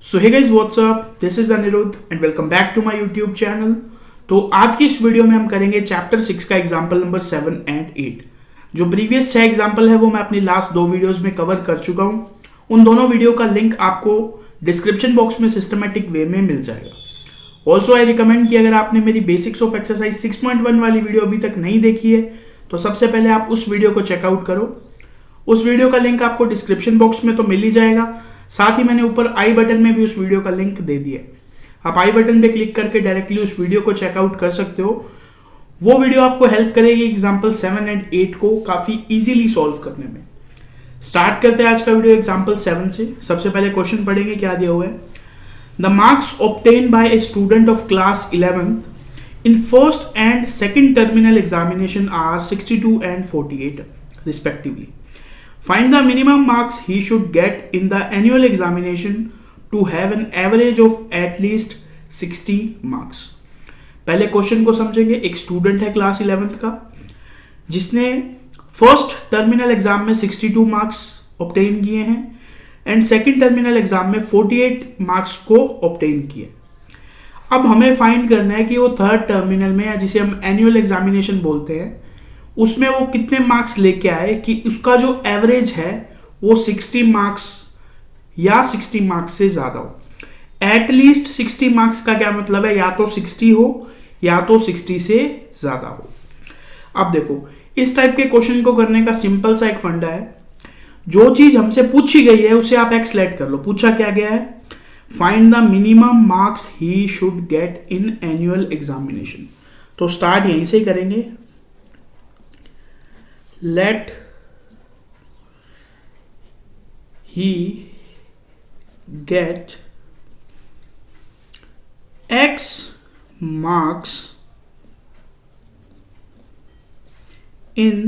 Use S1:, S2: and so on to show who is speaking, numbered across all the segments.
S1: So hey guys what's up, this is Anirudh and welcome back to my YouTube channel. तो आज की इस video में हम करेंगे चैप्टर 6 का एग्जाम्पल नंबर 7 एंड 8। जो प्रीवियस 6 एग्जाम्पल है वो मैं अपनी लास्ट 2 वीडियोस में कवर कर चुका हूं। उन दोनों वीडियो का लिंक आपको डिस्क्रिप्शन बॉक्स में सिस्टमेटिक वे में मिल जाएगा। ऑल्सो आई रिकमेंड कि अगर आपने मेरी बेसिक्स ऑफ एक्सरसाइज 6.1 वाली वीडियो अभी तक नहीं देखी है तो सबसे पहले आप उस वीडियो को चेकआउट करो। उस वीडियो का लिंक आपको डिस्क्रिप्शन बॉक्स में तो मिल ही जाएगा, साथ ही मैंने ऊपर आई बटन में भी उस वीडियो का लिंक दे दिया। आप आई बटन पे क्लिक करके डायरेक्टली उस वीडियो को चेकआउट कर सकते हो। वो वीडियो आपको हेल्प करेगी एग्जाम्पल 7 एंड 8 को काफी इजीली सॉल्व करने में। स्टार्ट करते हैं आज का वीडियो एग्जाम्पल 7 से। सबसे पहले क्वेश्चन पढ़ेंगे, क्या दिया हुआ है। The marks obtain by a student of class 11th in first and second terminal examination are 62 and 48 respectively. Find the minimum marks he should get in the annual examination to have an average of at least 60 marks. पहले question को समझेंगे। एक student है class 11th का जिसने first terminal exam में 62 marks obtain किए हैं एंड सेकंड टर्मिनल एग्जाम में 48 मार्क्स को ऑब्टेन किए। अब हमें फाइंड करना है कि वो थर्ड टर्मिनल में, या जिसे हम एनुअल एग्जामिनेशन बोलते हैं, उसमें वो कितने मार्क्स लेके आए कि उसका जो एवरेज है वो 60 मार्क्स या 60 मार्क्स से ज्यादा हो। एटलीस्ट 60 मार्क्स का क्या मतलब है, या तो 60 हो या तो 60 से ज्यादा हो। अब देखो, इस टाइप के क्वेश्चन को करने का सिंपल सा एक फंडा है। जो चीज हमसे पूछी गई है उसे आप एक्स लेट कर लो। पूछा क्या गया है, find the minimum marks he should get in annual examination. तो स्टार्ट यहीं से ही करेंगे। Let he get X marks in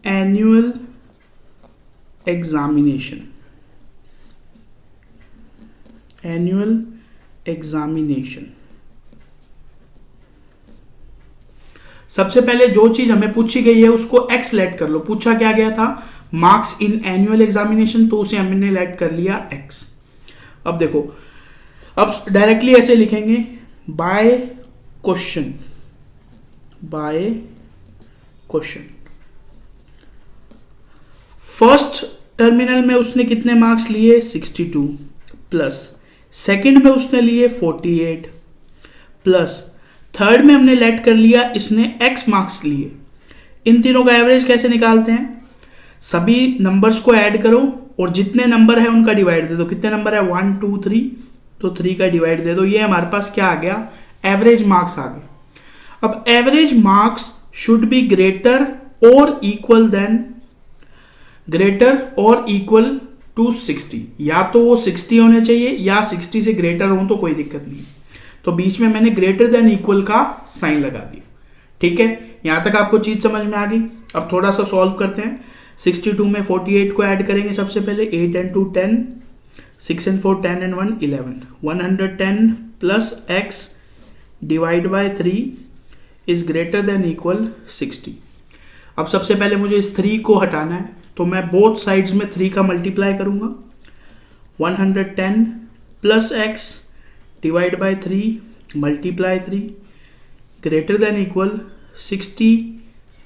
S1: annual examination. Annual examination. सबसे पहले जो चीज हमें पूछी गई है उसको एक्स लेट कर लो। पूछा क्या गया था, मार्क्स इन एनुअल एग्जामिनेशन, तो उसे हमने लेट कर लिया एक्स। अब देखो, अब डायरेक्टली ऐसे लिखेंगे, by question. By question first terminal में उसने कितने मार्क्स लिए, 62 प्लस सेकंड में उसने लिए 48 प्लस थर्ड में हमने लेट कर लिया इसने एक्स मार्क्स लिए। इन तीनों का एवरेज कैसे निकालते हैं, सभी नंबर्स को ऐड करो और जितने नंबर है उनका डिवाइड दे दो। कितने नंबर है, 1 2 3, तो 3 का डिवाइड दे दो। ये हमारे पास क्या आ गया, एवरेज मार्क्स आ गए। अब average marks should be greater और इक्वल देन, ग्रेटर और इक्वल टू 60। या तो वो 60 होने चाहिए या 60 से ग्रेटर हो तो कोई दिक्कत नहीं। तो बीच में मैंने ग्रेटर देन इक्वल का साइन लगा दिया। ठीक है, यहां तक आपको चीज समझ में आ गई। अब थोड़ा सा सॉल्व करते हैं। 62 में 48 को ऐड करेंगे सबसे पहले। 8 and 2 10, 6 and 4 10 and 1 11, 110 plus x divide by 3 is greater than equal 60। अब सबसे पहले मुझे इस 3 को हटाना है, तो मैं बोथ साइड्स में 3 का मल्टीप्लाई करूंगा। 110 plus x divide by 3 multiply 3 greater than equal 60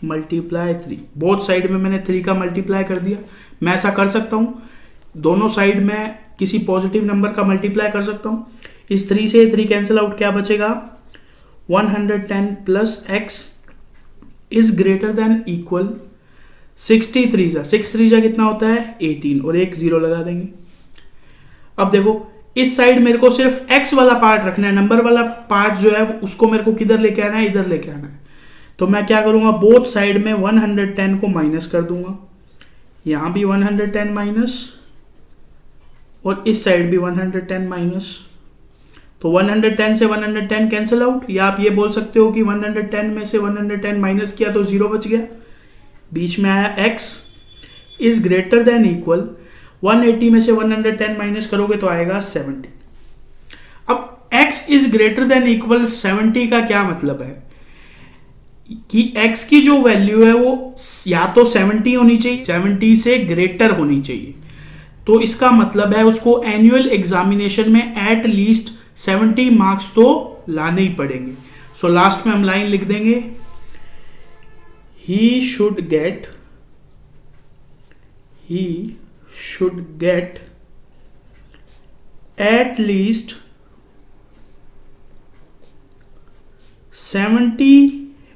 S1: multiply 3। Both side में मैंने 3 का मल्टीप्लाई कर दिया। मैं ऐसा कर सकता हूं, दोनों साइड में किसी पॉजिटिव नंबर का मल्टीप्लाई कर सकता हूं। इस 3 से 3 कैंसिल आउट, क्या बचेगा, 110 plus x is greater than equal 63 जा 6 3 जा कितना होता है, 18, और एक 0 लगा देंगे। अब देखो, इस साइड मेरे को सिर्फ x वाला पार्ट रखना है, नंबर वाला पार्ट जो है उसको मेरे को किधर लेके आना है, इधर लेके आना है। तो मैं क्या करूंगा, बोथ साइड में 110 को माइनस कर दूंगा। यहां भी 110 माइनस और इस साइड भी 110 माइनस। तो 110 से 110 कैंसिल आउट, या आप ये बोल सकते हो कि 110 में से 110 माइनस किया तो 0 बच गया। बीच में आया x is greater than equal 180 में से 110 माइनस करोगे तो आएगा 70। अब x is greater than equal 70 का क्या मतलब है कि x की जो वैल्यू है वो या तो 70 होनी चाहिए, 70 से ग्रेटर होनी चाहिए। तो इसका मतलब है उसको एनुअल एग्जामिनेशन में एट लीस्ट 70 मार्क्स तो लाने ही पड़ेंगे। सो लास्ट में हम लाइन लिख देंगे, he should get at least 70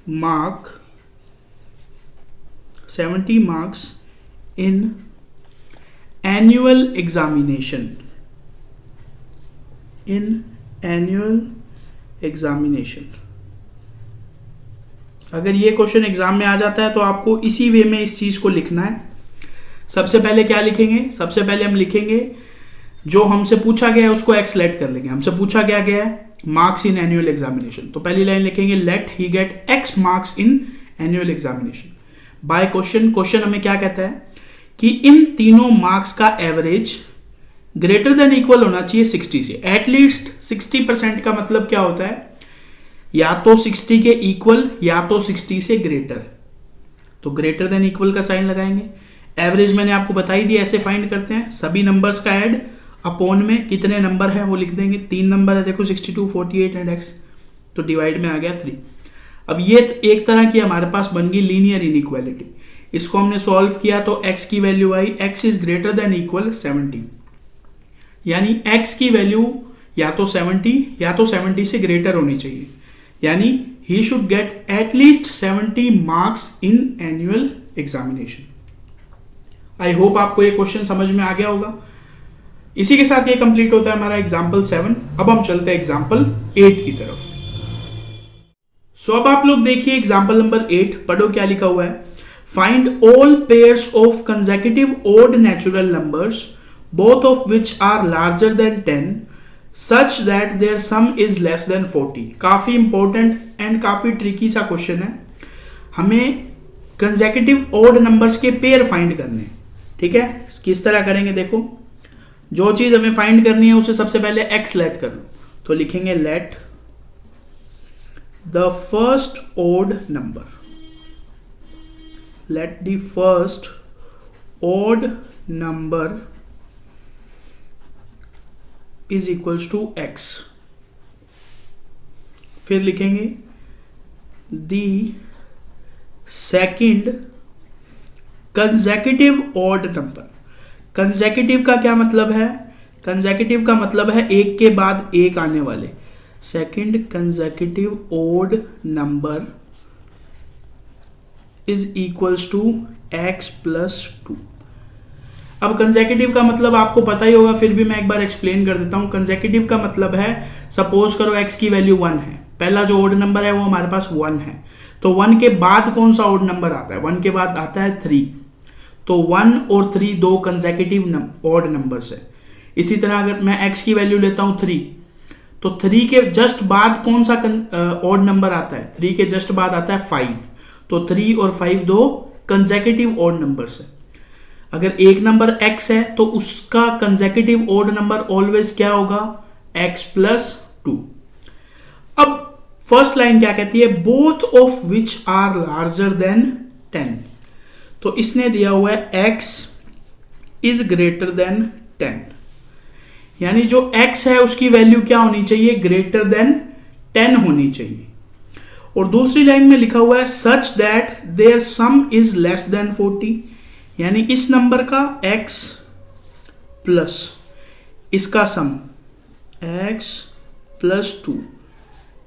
S1: marks in annual examination. अगर ये क्वेश्चन एग्जाम में आ जाता है तो आपको इसी वे में इस चीज को लिखना है। सबसे पहले क्या लिखेंगे, सबसे पहले हम लिखेंगे जो हमसे पूछा गया है उसको एक्स लेट कर लेंगे। हमसे पूछा गया है मार्क्स इन एनुअल एग्जामिनेशन, तो पहली लाइन लिखेंगे let he get x marks in annual examination by question हमें क्या कहता है कि इन तीनों मार्क्स का एवरेज ग्रेटर देन इक्वल होना चाहिए 60 से। एटलीस्ट 60% का मतलब क्या होता है, या तो 60 के इक्वल या तो 60 से ग्रेटर। तो ग्रेटर देन इक्वल का साइन लगाएंगे। एवरेज मैंने आपको बताई दी, ऐसे फाइंड करते हैं, सभी नंबर्स का ऐड अपॉन में कितने नंबर है वो लिख देंगे। 3 नंबर है देखो, 62, 48 एंड x, तो डिवाइड में आ गया 3। अब ये एक तरह की हमारे पास बन गई लीनियर इनइक्वालिटी। इसको हमने सॉल्व किया तो x की value I x is greater than equal 70, यानी x की वैल्यू या तो 70 से ग्रेटर होनी चाहिए, यानी he should get at least 70 marks in annual examination. I hope आपको ये क्वेश्चन समझ में आ गया होगा। इसी के साथ ये कंप्लीट होता है हमारा एग्जाम्पल 7। अब हम चलते हैं एग्जाम्पल 8 की तरफ। सो अब आप लोग देखिए एग्जाम्पल नंबर 8, पढ़ो क्या लिखा हुआ है। Find all pairs of consecutive odd natural numbers both of which are larger than 10 such that their sum is less than 40। काफी इंपॉर्टेंट एंड काफी ट्रिकी सा क्वेश्चन है। हमें कंसेक्यूटिव ओड नंबर्स के पेयर फाइंड करने हैं, ठीक है। किस तरह करेंगे देखो, जो चीज हमें फाइंड करनी है उसे सबसे पहले x लेट कर लो, तो लिखेंगे let the first odd number, let the first odd number is equals to x। फिर लिखेंगे the second consecutive odd number. Consecutive का क्या मतलब है, कंसेक्यूटिव का मतलब है एक के बाद एक आने वाले। Second consecutive odd number is equals to x plus 2। अब कंसेक्यूटिव का मतलब आपको पता ही होगा, फिर भी मैं एक बार एक्सप्लेन कर देता हूं। कंसेक्यूटिव का मतलब है, सपोज करो x की वैल्यू 1 है, पहला जो ओड नंबर है वो हमारे पास 1 है, तो 1 के बाद कौन सा ओड नंबर आता है, 1 के बाद आता है 3। तो 1 और 3 दो कंसेक्यूटिव ओड नंबर्स है। इसी तरह अगर मैं x की वैल्यू लेता हूं 3, तो 3 के जस्ट बाद कौन सा ओड नंबर आता है, 3 के जस्ट बाद आता है 5। तो 3 और 5 दो कंसेक्यूटिव ओड नंबर्स है। अगर एक नंबर x है तो उसका कंसेक्यूटिव ओड नंबर ऑलवेज क्या होगा, x प्लस 2। अब फर्स्ट लाइन क्या कहती है, both of which are larger than 10। तो इसने दिया हुआ है x इज ग्रेटर देन 10, यानी जो x है उसकी वैल्यू क्या होनी चाहिए, ग्रेटर देन 10 होनी चाहिए। और दूसरी लाइन में लिखा हुआ है such that their sum is less than 40, यानी इस नंबर का x प्लस इसका sum x plus 2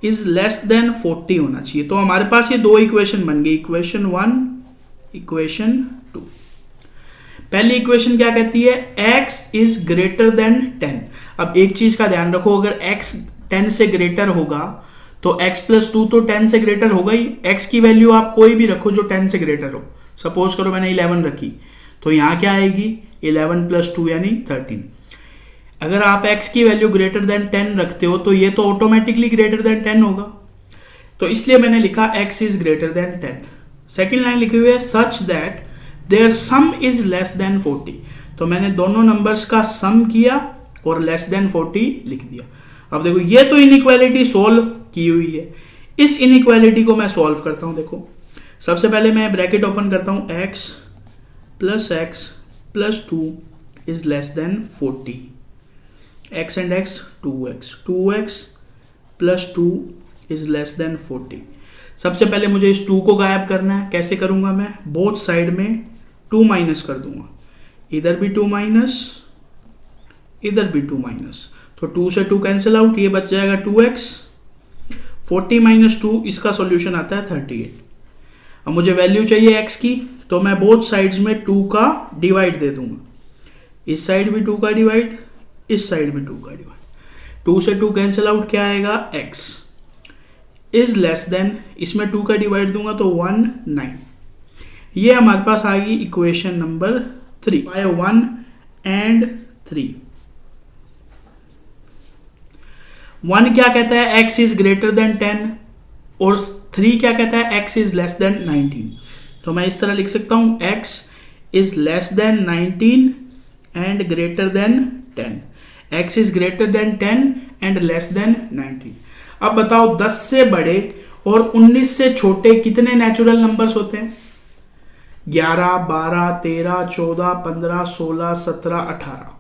S1: is less than 40 होना चाहिए। तो हमारे पास ये दो इक्वेशन बन गई, इक्वेशन 1, इक्वेशन 2। पहली इक्वेशन क्या कहती है, x इज ग्रेटर देन 10। अब एक चीज का ध्यान रखो, अगर x 10 से ग्रेटर होगा तो x प्लस 2 तो 10 से ग्रेटर होगा ही। x की वैल्यू आप कोई भी रखो जो 10 से ग्रेटर हो, सपोज करो मैंने 11 रखी, तो यहां क्या आएगी 11 प्लस 2 यानी 13। अगर आप x की वैल्यू ग्रेटर देन 10 रखते हो तो ये तो ऑटोमेटिकली ग्रेटर देन 10 होगा, तो इसलिए मैंने लिखा x is greater than 10। Second line लिखी हुई है such that their sum is less than 40, तो मैंने दोनों नंबर्स का सम किया और लेस देन 40 लिख दिया। अब देखो ये तो इनइक्वालिटी सोल्व की हुई है, इस इनइक्वालिटी को मैं सॉल्व करता हूं। देखो सबसे पहले मैं ब्रैकेट ओपन करता हूं, x plus 2 is less than 40, x and x 2x plus 2 is less than 40। सबसे पहले मुझे इस 2 को गायब करना है। कैसे करूंगा मैं? बोथ साइड में 2 माइनस कर दूंगा, इधर भी 2 माइनस, इधर भी 2 माइनस, तो 2 से 2 कैंसिल आउट, ये बच जाएगा 2x। 40 माइनस 2, इसका सॉल्यूशन आता है 38। अब मुझे वैल्यू चाहिए x की, तो मैं बोथ साइड्स में 2 का डिवाइड दे दूंगा, इस साइड भी 2 का डिवाइड, इस साइड भी 2 का डिवाइड। 2 से 2 कैंसिल आउट, क्या आएगा? x इज लेस देन, इसमें 2 का डिवाइड दूंगा तो 1 9। ये हमारे पास आ गई इक्वेशन नंबर 3 बाय 1 and 3। 1 क्या कहता है? x इज ग्रेटर देन 10, और 3 क्या कहता है? x is less than 19। तो मैं इस तरह लिख सकता हूं, x is less than 19 and greater than 10। x is greater than 10 and less than 19। अब बताओ 10 से बड़े और 19 से छोटे कितने नेचुरल नंबर्स होते हैं? 11, 12, 13, 14, 15, 16, 17, 18।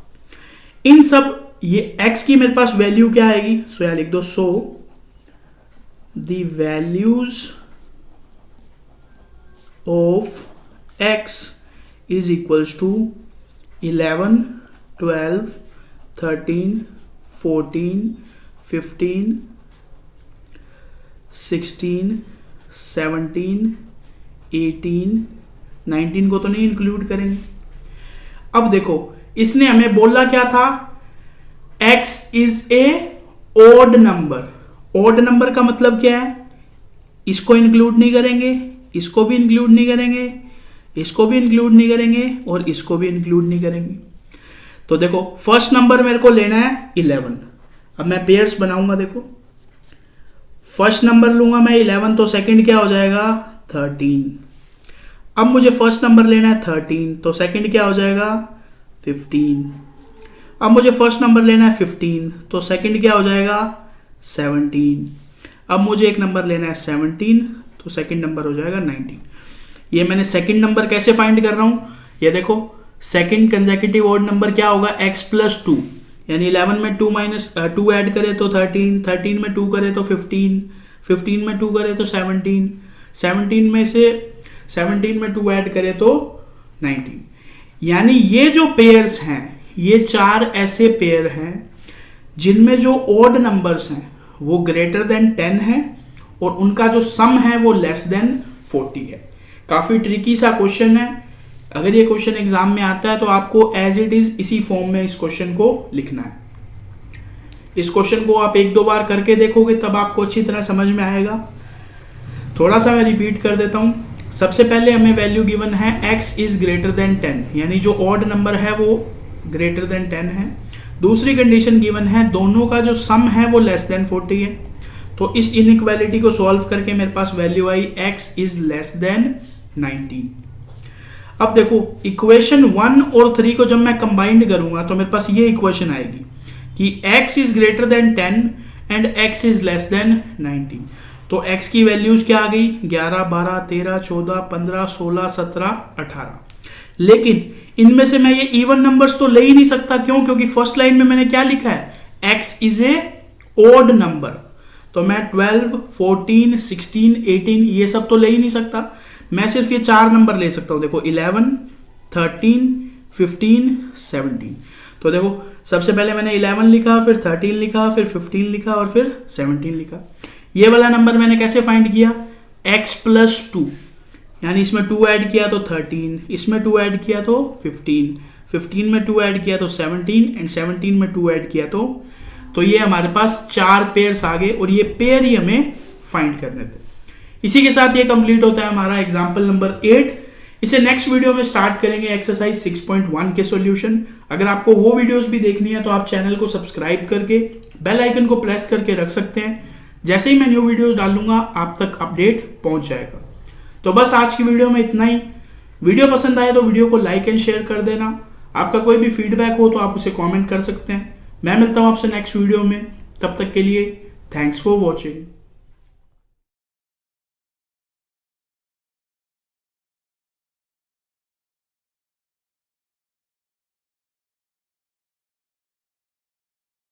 S1: इन सब, ये x की मेरे पास वैल्यू क्या आएगी? सो यहां लिख दो, so the values of x is equals to 11, 12, 13, 14, 15, 16, 17, 18, 19 को तो नहीं इंक्लूड करेंगे। अब देखो, इसने हमें बोला क्या था? x is a odd number. Odd number का मतलब क्या है? इसको इंक्लूड नहीं करेंगे, इसको भी इंक्लूड नहीं करेंगे, इसको भी इंक्लूड नहीं करेंगे, और इसको भी इंक्लूड नहीं करेंगे। तो देखो, फर्स्ट नंबर मेरे को लेना है 11। अब मैं पेयर्स बनाऊंगा। देखो, फर्स्ट नंबर लूंगा मैं 11, तो सेकंड क्या हो जाएगा? 13। अब मुझे फर्स्ट नंबर लेना है 13, तो सेकंड क्या हो जाएगा? 15। अब मुझे फर्स्ट नंबर लेना है 15, तो सेकंड क्या हो जाएगा? 17। अब मुझे एक नंबर लेना है 17, तो सेकंड नंबर हो जाएगा 19। ये मैंने सेकंड नंबर कैसे फाइंड कर रहा हूं? ये देखो, सेकंड कंसेक्यूटिव ऑड नंबर क्या होगा? x प्लस 2, यानी 11 में 2 माइनस 2 ऐड करे तो 13, 13 में 2 करे तो 15, 15 में 2 करे तो 17, 17 में से 17 में 2 ऐड करे तो 19। यानी ये जो पेयर्स हैं, ये 4 ऐसे पेयर हैं जिनमें जो ऑड नंबर्स हैं वो ग्रेटर देन 10 है, और उनका जो सम है वो लेस देन 40 है। काफी ट्रिकी सा क्वेश्चन है। अगर ये क्वेश्चन एग्जाम में आता है तो आपको एज इट इज इसी फॉर्म में इस क्वेश्चन को लिखना है। इस क्वेश्चन को आप 1-2 बार करके देखोगे, तब आपको अच्छी तरह समझ में आएगा। थोड़ा सा मैं रिपीट कर देता हूं। सबसे पहले हमें वैल्यू गिवन है x इज ग्रेटर देन 10, यानी जो ऑड नंबर है वो ग्रेटर देन 10 है। दूसरी कंडीशन गिवन है दोनों का जो सम है वो लेस देन 40 है। तो इस इनइक्वालिटी को सॉल्व करके मेरे पास value I x is less than 19। अब देखो, इक्वेशन 1 और 3 को जब मैं कंबाइंड करूंगा तो मेरे पास ये इक्वेशन आएगी कि x is greater than 10 and x is less than 19। तो x की वैल्यूज क्या आ गई? 11, 12, 13, 14, 15, 16, 17, 18। लेकिन इनमें से मैं ये इवन नंबर्स तो ले ही नहीं सकता। क्यों? क्योंकि फर्स्ट लाइन में मैंने क्या लिखा है? x is a odd number. तो मैं 12, 14, 16, 18 ये सब तो ले ही नहीं सकता। मैं सिर्फ ये 4 नंबर ले सकता हूं। देखो, 11, 13, 15, 17। तो देखो, सबसे पहले मैंने 11 लिखा, फिर 13 लिखा, फिर 15 लिखा, और फिर 17 लिखा। ये वाला नंबर मैंने कैसे फाइंड किया? x प्लस 2, यानी इसमें 2 ऐड किया तो 13, इसमें 2 ऐड किया तो 15, 15 में 2 ऐड किया तो 17, एंड 17 में 2 ऐड किया तो ये हमारे पास 4 पेयर्स आ गए, और ये पेयर ही हमें फाइंड करने थे। इसी के साथ ये कंप्लीट होता है हमारा एग्जाम्पल नंबर 8। इसे नेक्स्ट वीडियो में स्टार्ट करेंगे एक्सरसाइज 6.1 के सॉल्यूशन। अगर आपको वो वीडियोस भी देखनी है तो आप चैनल को सब्सक्राइब करके बेल आइकन को प्रेस करके रख सकते हैं। जैसे ही मैं न्यू वीडियोस डालूंगा आप तक अपडेट पहुंच जाएगा। तो बस आज की वीडियो में इतना ही। वीडियो पसंद आए तो वीडियो को लाइक एंड शेयर कर देना। आपका कोई भी फीडबैक हो तो आप उसे कमेंट कर सकते हैं। मैं मिलता हूं आपसे नेक्स्ट वीडियो में। तब तक के लिए थैंक्स फॉर वॉचिंग।